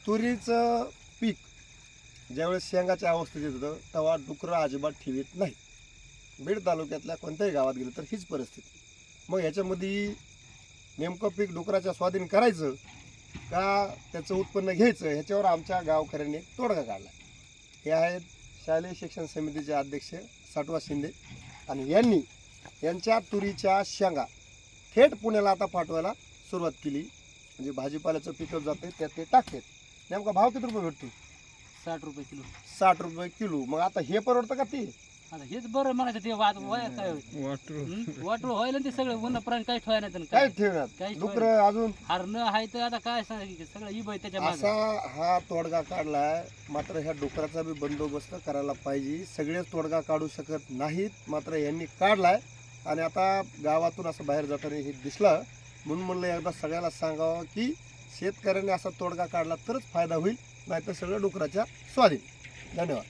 तुरीचं पीक ज्यावेळेस शेंगाच्या अवस्थेत येत होतं तेव्हा डुकरं अजिबात ठेवीत नाही. बीड तालुक्यातल्या कोणत्याही गावात गेलं तर हीच परिस्थिती. मग ह्याच्यामध्ये नेमकं पीक डुकराच्या स्वाधीन करायचं का त्याचं उत्पन्न घ्यायचं ह्याच्यावर आमच्या गावकऱ्यांनी एक तोडगा काढला. हे आहेत शालेय शिक्षण समितीचे अध्यक्ष साटवा शिंदे आणि यांच्या तुरीच्या शेंगा थेट पुण्याला आता पाठवायला सुरुवात केली. म्हणजे भाजीपाल्याचं पिकअप जाते त्यात ते टाकतात. नेमका भाव किती रुपये भेटतो? 60 रुपये किलो. 60 रुपये किलो. मग आता हे परवडतं का ते? आता हेच बरं म्हणायचं ते काय वाटर व्हायला ते सगळं वन प्राणी काही ठेवाय नाही काय ठेवणार काही डुकरं अजून हरण आहे तर आता काय सांगायचं सगळं इबय त्याच्या असा हा तोडगा काढलाय. मात्र ह्या डुकराचा बी बंदोबस्त करायला पाहिजे. सगळेच तोडगा काढू शकत नाहीत, मात्र यांनी काढलाय. आणि आता गावातून असं बाहेर जाताना हे दिसलं म्हणून म्हणलं एकदा सगळ्याला सांगावं की शेतकऱ्यांनी असा तोडगा काढला तरच फायदा होईल, नाहीतर सगळं डुकराच्या स्वाधीन. धन्यवाद.